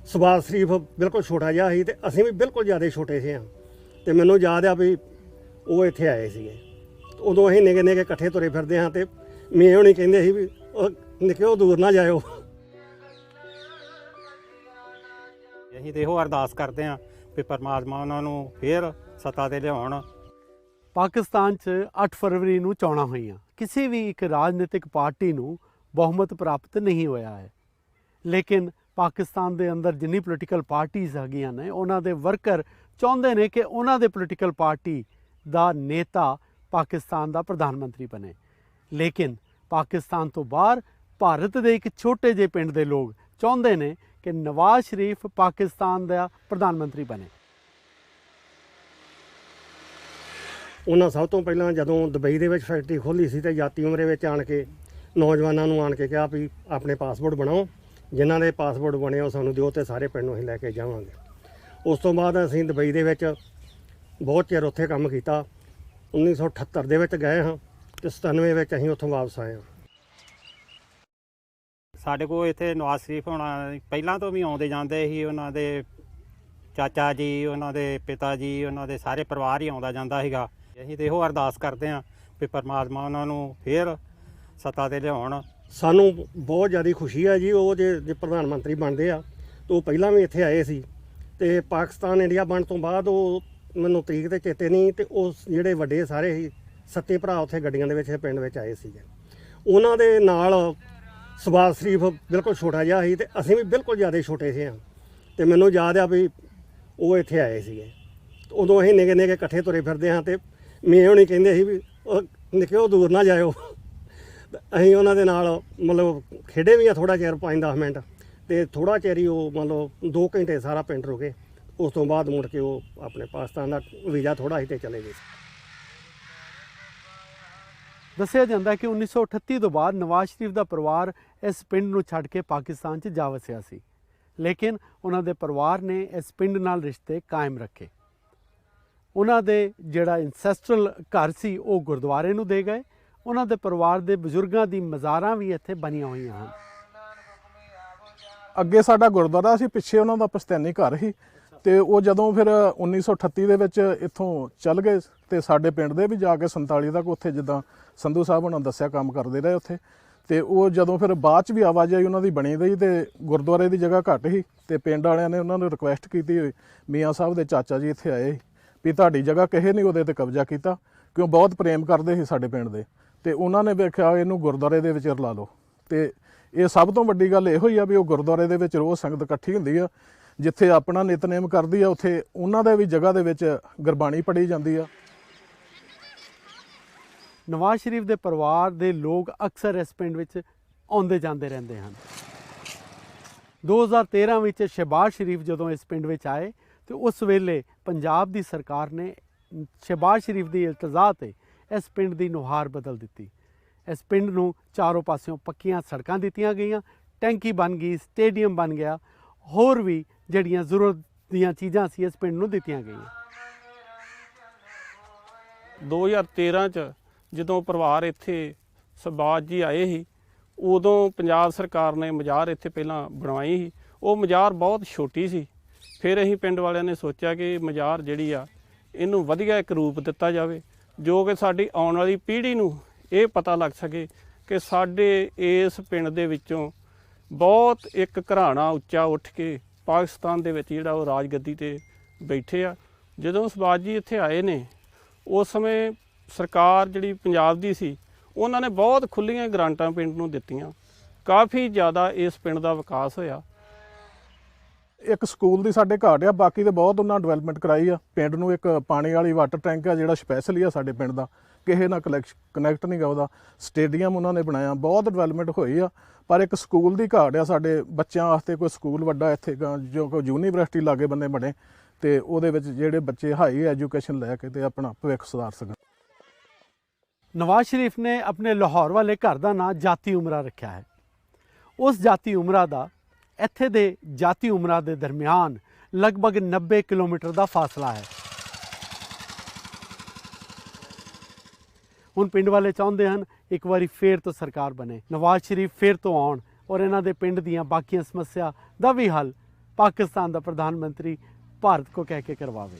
ਸਬਾਜ਼ ਸ਼ਰੀਫ ਬਿਲਕੁਲ ਛੋਟਾ ਜਿਹਾ ਸੀ ਤੇ ਅਸੀਂ ਵੀ ਬਿਲਕੁਲ ਜ਼ਿਆਦਾ ਛੋਟੇ ਸੀ। ਤੇ ਮੈਨੂੰ ਯਾਦ ਆ ਵੀ ਉਹ ਇੱਥੇ ਆਏ ਸੀਗੇ। ਉਦੋਂ ਅਸੀਂ ਨਿੱਕੇ ਨਿੱਕੇ ਇਕੱਠੇ ਤੁਰੇ ਫਿਰਦੇ ਹਾਂ ਤੇ ਮੈਂ ਹੁਣੀ ਕਹਿੰਦੇ ਸੀ ਵੀ ਉਹ ਨਿੱਕਿਓ ਦੂਰ ਨਾ ਜਾਇਓ। ਅਸੀਂ ਤੇ ਇਹੋ ਅਰਦਾਸ ਕਰਦੇ ਹਾਂ ਵੀ ਪਰਮਾਤਮਾ ਉਹਨਾਂ ਨੂੰ ਫੇਰ ਸੱਤਾ ਤੇ ਲਿਆਉਣ। ਪਾਕਿਸਤਾਨ 'ਚ 8 ਫਰਵਰੀ ਨੂੰ ਚੋਣਾਂ ਹੋਈਆਂ। ਕਿਸੇ ਵੀ ਇੱਕ ਰਾਜਨੀਤਿਕ ਪਾਰਟੀ ਨੂੰ ਬਹੁਮਤ ਪ੍ਰਾਪਤ ਨਹੀਂ ਹੋਇਆ ਹੈ, ਲੇਕਿਨ ਪਾਕਿਸਤਾਨ ਦੇ ਅੰਦਰ ਜਿੰਨੀ ਪੋਲੀਟੀਕਲ ਪਾਰਟੀਜ਼ ਹੈਗੀਆਂ ਨੇ ਉਹਨਾਂ ਦੇ ਵਰਕਰ ਚਾਹੁੰਦੇ ਨੇ ਕਿ ਉਹਨਾਂ ਦੇ ਪੋਲੀਟੀਕਲ ਪਾਰਟੀ ਦਾ ਨੇਤਾ ਪਾਕਿਸਤਾਨ ਦਾ ਪ੍ਰਧਾਨ ਮੰਤਰੀ ਬਣੇ। ਲੇਕਿਨ ਪਾਕਿਸਤਾਨ ਤੋਂ ਬਾਹਰ ਭਾਰਤ ਦੇ ਇੱਕ ਛੋਟੇ ਜਿਹੇ ਪਿੰਡ ਦੇ ਲੋਕ ਚਾਹੁੰਦੇ ਨੇ ਕਿ ਨਵਾਜ਼ ਸ਼ਰੀਫ ਪਾਕਿਸਤਾਨ ਦਾ ਪ੍ਰਧਾਨ ਮੰਤਰੀ ਬਣੇ। ਉਹਨਾਂ ਸਭ ਤੋਂ ਪਹਿਲਾਂ ਜਦੋਂ ਦੁਬਈ ਦੇ ਵਿੱਚ ਫੈਕਟਰੀ ਖੋਲ੍ਹੀ ਸੀ ਤੇ ਜਾਤੀ ਉਮਰੇ ਵਿੱਚ ਆਣ ਕੇ ਨੌਜਵਾਨਾਂ ਨੂੰ ਆਣ ਕੇ ਕਿਹਾ ਵੀ ਆਪਣੇ ਪਾਸਪੋਰਟ ਬਣਾਓ, ਜਿਨ੍ਹਾਂ ਦੇ ਪਾਸਪੋਰਟ ਬਣੇ ਉਹ ਸਾਨੂੰ ਦਿਓ ਤੇ ਸਾਰੇ ਪਿੰਡ ਨੂੰ ਅਸੀਂ ਲੈ ਕੇ ਜਾਵਾਂਗੇ। ਉਸ ਤੋਂ ਬਾਅਦ ਅਸੀਂ ਦੁਬਈ ਦੇ ਵਿੱਚ ਬਹੁਤ ਚਿਰ ਉੱਥੇ ਕੰਮ ਕੀਤਾ। 1978 ਦੇ ਵਿੱਚ ਗਏ ਹਾਂ ਤੇ 97 ਵਿੱਚ ਅਸੀਂ ਉੱਥੋਂ ਵਾਪਸ ਆਏ ਹਾਂ। ਸਾਡੇ ਕੋਲ ਇੱਥੇ ਨਵਾਜ਼ ਸ਼ਰੀਫ ਹੋਣਾ ਪਹਿਲਾਂ ਤੋਂ ਵੀ ਆਉਂਦੇ ਜਾਂਦੇ ਸੀ। ਉਹਨਾਂ ਦੇ ਚਾਚਾ ਜੀ, ਉਹਨਾਂ ਦੇ ਪਿਤਾ ਜੀ, ਉਹਨਾਂ ਦੇ ਸਾਰੇ ਪਰਿਵਾਰ ਹੀ ਆਉਂਦਾ ਜਾਂਦਾ ਸੀਗਾ। ਅਸੀਂ ਤੇ ਇਹੋ ਅਰਦਾਸ ਕਰਦੇ ਹਾਂ ਵੀ ਪਰਮਾਤਮਾ ਉਹਨਾਂ ਨੂੰ ਫੇਰ ਸੱਤਾ ਤੇ ਲਿਆਉਣ। ਸਾਨੂੰ ਬਹੁਤ ਜ਼ਿਆਦਾ ਖੁਸ਼ੀ ਹੈ ਜੀ। ਉਹ ਜੇ ਪ੍ਰਧਾਨ ਮੰਤਰੀ ਬਣਦੇ ਆ ਤਾਂ ਉਹ ਪਹਿਲਾਂ ਵੀ ਇੱਥੇ ਆਏ ਸੀ ਤੇ ਪਾਕਿਸਤਾਨ ਇੰਡੀਆ ਬਣਨ ਤੋਂ ਬਾਅਦ ਉਹ ਮੈਨੂੰ ਤਰੀਕ ਤੇ ਚੇਤੇ ਨਹੀਂ, ਤੇ ਉਹ ਜਿਹੜੇ ਵੱਡੇ ਸਾਰੇ ਹੀ 7 ਭਰਾ ਉੱਥੇ ਗੱਡੀਆਂ ਦੇ ਵਿੱਚ ਪਿੰਡ ਵਿੱਚ ਆਏ ਸੀਗੇ। ਉਹਨਾਂ ਦੇ ਨਾਲ ਸਬਾਜ਼ ਸ਼ਰੀਫ ਬਿਲਕੁਲ ਛੋਟਾ ਜਿਹਾ ਸੀ ਤੇ ਅਸੀਂ ਵੀ ਬਿਲਕੁਲ ਜ਼ਿਆਦਾ ਛੋਟੇ ਸੀ। ਤੇ ਮੈਨੂੰ ਯਾਦ ਆ ਵੀ ਉਹ ਇੱਥੇ ਆਏ ਸੀਗੇ। ਉਦੋਂ ਅਸੀਂ ਨਿੱਕੇ ਨਿੱਕੇ ਇਕੱਠੇ ਤੁਰੇ ਫਿਰਦੇ ਹਾਂ ਤੇ ਮੈਂ ਹੁਣੀ ਕਹਿੰਦੇ ਸੀ ਵੀ ਉਹ ਨਿੱਕਿਓ ਦੂਰ ਨਾ ਜਾਇਓ। ਅਸੀਂ ਉਹਨਾਂ ਦੇ ਨਾਲ ਮਤਲਬ ਖੇਡੇ ਵੀ ਆ ਥੋੜ੍ਹਾ ਚਿਰ 5-10 ਮਿੰਟ, ਤੇ ਥੋੜ੍ਹਾ ਚਿਰ ਹੀ ਉਹ ਮਤਲਬ 2 ਘੰਟੇ ਸਾਰਾ ਪਿੰਡ ਰੁਕੇ। ਉਸ ਤੋਂ ਬਾਅਦ ਮੁੜ ਕੇ ਉਹ ਆਪਣੇ ਪਾਕਿਸਤਾਨ ਦਾ ਵੀਜ਼ਾ ਥੋੜ੍ਹਾ ਸੀ ਤੇ ਚਲੇ ਗਏ। ਦੱਸਿਆ ਜਾਂਦਾ ਕਿ 1938 ਤੋਂ ਬਾਅਦ ਨਵਾਜ਼ ਸ਼ਰੀਫ ਦਾ ਪਰਿਵਾਰ ਇਸ ਪਿੰਡ ਨੂੰ ਛੱਡ ਕੇ ਪਾਕਿਸਤਾਨ 'ਚ ਜਾ ਵਸਿਆ ਸੀ, ਲੇਕਿਨ ਉਹਨਾਂ ਦੇ ਪਰਿਵਾਰ ਨੇ ਇਸ ਪਿੰਡ ਨਾਲ ਰਿਸ਼ਤੇ ਕਾਇਮ ਰੱਖੇ। ਉਹਨਾਂ ਦੇ ਜਿਹੜਾ ਇੰਸੈਸਟਰਲ ਘਰ ਸੀ ਉਹ ਗੁਰਦੁਆਰੇ ਨੂੰ ਦੇ ਗਏ। ਉਹਨਾਂ ਦੇ ਪਰਿਵਾਰ ਦੇ ਬਜ਼ੁਰਗਾਂ ਦੀ ਮਜ਼ਾਰਾਂ ਵੀ ਇੱਥੇ ਬਣੀਆਂ ਹੋਈਆਂ ਹਨ। ਅੱਗੇ ਸਾਡਾ ਗੁਰਦੁਆਰਾ ਸੀ, ਪਿੱਛੇ ਉਹਨਾਂ ਦਾ ਪਸ਼ਤੈਨੀ ਘਰ ਸੀ। ਤੇ ਉਹ ਜਦੋਂ ਫਿਰ 1938 ਦੇ ਵਿੱਚ ਇੱਥੋਂ ਚੱਲ ਗਏ ਤੇ ਸਾਡੇ ਪਿੰਡ ਦੇ ਵੀ ਜਾ ਕੇ 47 ਤੱਕ ਉੱਥੇ ਜਿੱਦਾਂ ਸੰਧੂ ਸਾਹਿਬ ਉਹਨਾਂ ਦੱਸਿਆ ਕੰਮ ਕਰਦੇ ਰਹੇ ਉੱਥੇ। ਤੇ ਉਹ ਜਦੋਂ ਫਿਰ ਬਾਅਦ 'ਚ ਵੀ ਆਵਾਜਾਈ ਉਹਨਾਂ ਦੀ ਬਣੀ ਰਹੀ ਤੇ ਗੁਰਦੁਆਰੇ ਦੀ ਜਗ੍ਹਾ ਘੱਟ ਸੀ ਤੇ ਪਿੰਡ ਵਾਲਿਆਂ ਨੇ ਉਹਨਾਂ ਨੂੰ ਰਿਕੁਐਸਟ ਕੀਤੀ ਹੋਈ, ਮੀਆਂ ਸਾਹਿਬ ਦੇ ਚਾਚਾ ਜੀ ਇੱਥੇ ਆਏ ਵੀ ਤੁਹਾਡੀ ਜਗ੍ਹਾ ਕਿਸੇ ਨੇ ਉਹਦੇ ਤੇ ਕਬਜ਼ਾ ਕੀਤਾ, ਕਿਉਂ ਬਹੁਤ ਪ੍ਰੇਮ ਕਰਦੇ ਸੀ ਸਾਡੇ ਪਿੰਡ ਦੇ। ਤੇ ਉਹਨਾਂ ਨੇ ਵੇਖਿਆ ਇਹਨੂੰ ਗੁਰਦੁਆਰੇ ਦੇ ਵਿੱਚ ਰਲਾ ਲਓ। ਤੇ ਇਹ ਸਭ ਤੋਂ ਵੱਡੀ ਗੱਲ ਇਹੋ ਹੀ ਆ ਵੀ ਉਹ ਗੁਰਦੁਆਰੇ ਦੇ ਵਿੱਚ ਰੋਜ਼ ਸੰਗਤ ਇਕੱਠੀ ਹੁੰਦੀ ਆ, ਜਿੱਥੇ ਆਪਣਾ ਨਿਤਨੇਮ ਕਰਦੀ ਆ ਉੱਥੇ ਉਹਨਾਂ ਦੇ ਵੀ ਜਗ੍ਹਾ ਦੇ ਵਿੱਚ ਗੁਰਬਾਣੀ ਪੜ੍ਹੀ ਜਾਂਦੀ ਆ। ਨਵਾਜ਼ ਸ਼ਰੀਫ ਦੇ ਪਰਿਵਾਰ ਦੇ ਲੋਕ ਅਕਸਰ ਇਸ ਪਿੰਡ ਵਿੱਚ ਆਉਂਦੇ ਜਾਂਦੇ ਰਹਿੰਦੇ ਹਨ। 2013 ਵਿੱਚ ਸ਼ਹਿਬਾਜ਼ ਸ਼ਰੀਫ ਜਦੋਂ ਇਸ ਪਿੰਡ ਵਿੱਚ ਆਏ ਤੇ ਉਸ ਵੇਲੇ ਪੰਜਾਬ ਦੀ ਸਰਕਾਰ ਨੇ ਸ਼ਹਿਬਾਜ਼ ਸ਼ਰੀਫ ਦੀ ਇਲਤਜ਼ਾ ਤੇ ਇਸ ਪਿੰਡ ਦੀ ਨੁਹਾਰ ਬਦਲ ਦਿੱਤੀ। ਇਸ ਪਿੰਡ ਨੂੰ ਚਾਰੋਂ ਪਾਸਿਓਂ ਪੱਕੀਆਂ ਸੜਕਾਂ ਦਿੱਤੀਆਂ ਗਈਆਂ, ਟੈਂਕੀ ਬਣ ਗਈ, ਸਟੇਡੀਅਮ ਬਣ ਗਿਆ, ਹੋਰ ਵੀ ਜਿਹੜੀਆਂ ਜ਼ਰੂਰਤ ਦੀਆਂ ਚੀਜ਼ਾਂ ਸੀ ਇਸ ਪਿੰਡ ਨੂੰ ਦਿੱਤੀਆਂ ਗਈਆਂ। 2013 'ਚ ਜਦੋਂ ਪਰਿਵਾਰ ਇੱਥੇ ਸ਼ਹਿਬਾਜ਼ ਜੀ ਆਏ ਸੀ, ਉਦੋਂ ਪੰਜਾਬ ਸਰਕਾਰ ਨੇ ਮਜ਼ਾਰ ਇੱਥੇ ਪਹਿਲਾਂ ਬਣਵਾਈ ਸੀ। ਉਹ ਮਜ਼ਾਰ ਬਹੁਤ ਛੋਟੀ ਸੀ। ਫਿਰ ਅਸੀਂ ਪਿੰਡ ਵਾਲਿਆਂ ਨੇ ਸੋਚਿਆ ਕਿ ਮਜ਼ਾਰ ਜਿਹੜੀ ਆ ਇਹਨੂੰ ਵਧੀਆ ਇੱਕ ਰੂਪ ਦਿੱਤਾ ਜਾਵੇ, ਜੋ ਕਿ ਸਾਡੀ ਆਉਣ ਵਾਲੀ ਪੀੜ੍ਹੀ ਨੂੰ ਇਹ ਪਤਾ ਲੱਗ ਸਕੇ ਕਿ ਸਾਡੇ ਇਸ ਪਿੰਡ ਦੇ ਵਿੱਚੋਂ ਬਹੁਤ ਇੱਕ ਘਰਾਣਾ ਉੱਚਾ ਉੱਠ ਕੇ ਪਾਕਿਸਤਾਨ ਦੇ ਵਿੱਚ ਜਿਹੜਾ ਉਹ ਰਾਜਗੱਦੀ 'ਤੇ ਬੈਠੇ ਆ। ਜਦੋਂ ਸ਼ਹਿਬਾਜ਼ ਜੀ ਇੱਥੇ ਆਏ ਨੇ ਉਸ ਸਮੇਂ ਸਰਕਾਰ ਜਿਹੜੀ ਪੰਜਾਬ ਦੀ ਸੀ ਉਹਨਾਂ ਨੇ ਬਹੁਤ ਖੁੱਲ੍ਹੀਆਂ ਗਰਾਂਟਾਂ ਪਿੰਡ ਨੂੰ ਦਿੱਤੀਆਂ। ਕਾਫੀ ਜ਼ਿਆਦਾ ਇਸ ਪਿੰਡ ਦਾ ਵਿਕਾਸ ਹੋਇਆ। ਇੱਕ ਸਕੂਲ ਦੀ ਸਾਡੇ ਘਾਟ ਆ, ਬਾਕੀ ਤੇ ਬਹੁਤ ਉਹਨਾਂ ਡਿਵੈਲਪਮੈਂਟ ਕਰਾਈ ਆ। ਪਿੰਡ ਨੂੰ ਇੱਕ ਪਾਣੀ ਵਾਲੀ ਵਾਟਰ ਟੈਂਕ ਆ ਜਿਹੜਾ ਸਪੈਸ਼ਲੀ ਆ ਸਾਡੇ ਪਿੰਡ ਦਾ, ਕਿਸੇ ਨਾਲ ਕਨੈਕਟ ਨਹੀਂ ਗਾ ਉਹਦਾ। ਸਟੇਡੀਅਮ ਉਹਨਾਂ ਨੇ ਬਣਾਇਆ, ਬਹੁਤ ਡਿਵੈਲਪਮੈਂਟ ਹੋਈ ਆ। ਪਰ ਇੱਕ ਸਕੂਲ ਦੀ ਘਾਟ ਆ ਸਾਡੇ ਬੱਚਿਆਂ ਵਾਸਤੇ। ਕੋਈ ਸਕੂਲ ਵੱਡਾ ਇੱਥੇ ਜੋ ਕੋਈ ਯੂਨੀਵਰਸਿਟੀ ਲਾਗੇ ਬੰਨੇ ਬਣੇ ਤੇ ਉਹਦੇ ਵਿੱਚ ਜਿਹੜੇ ਬੱਚੇ ਹਾਈ ਐਜੂਕੇਸ਼ਨ ਲੈ ਕੇ ਤੇ ਆਪਣਾ ਭਵਿੱਖ ਸੁਧਾਰ ਸਕਣ। ਨਵਾਜ਼ ਸ਼ਰੀਫ ਨੇ ਆਪਣੇ ਲਾਹੌਰ ਵਾਲੇ ਘਰ ਦਾ ਨਾਂ ਜਾਤੀ ਉਮਰਾ ਰੱਖਿਆ ਹੈ। ਉਸ ਜਾਤੀ ਉਮਰਾ ਦਾ ਇੱਥੇ ਦੇ ਜਾਤੀ ਉਮਰਾ ਦੇ ਦਰਮਿਆਨ ਲਗਭਗ 90 ਕਿਲੋਮੀਟਰ ਦਾ ਫਾਸਲਾ ਹੈ। ਹੁਣ ਪਿੰਡ ਵਾਲੇ ਚਾਹੁੰਦੇ ਹਨ ਇੱਕ ਵਾਰੀ ਫੇਰ ਤੋਂ ਸਰਕਾਰ ਬਣੇ, ਨਵਾਜ਼ ਸ਼ਰੀਫ ਫੇਰ ਤੋਂ ਆਉਣ ਔਰ ਇਹਨਾਂ ਦੇ ਪਿੰਡ ਦੀਆਂ ਬਾਕੀਆਂ ਸਮੱਸਿਆ ਦਾ ਵੀ ਹੱਲ पाकिस्तान का प्रधानमंत्री भारत को कह के करवावे।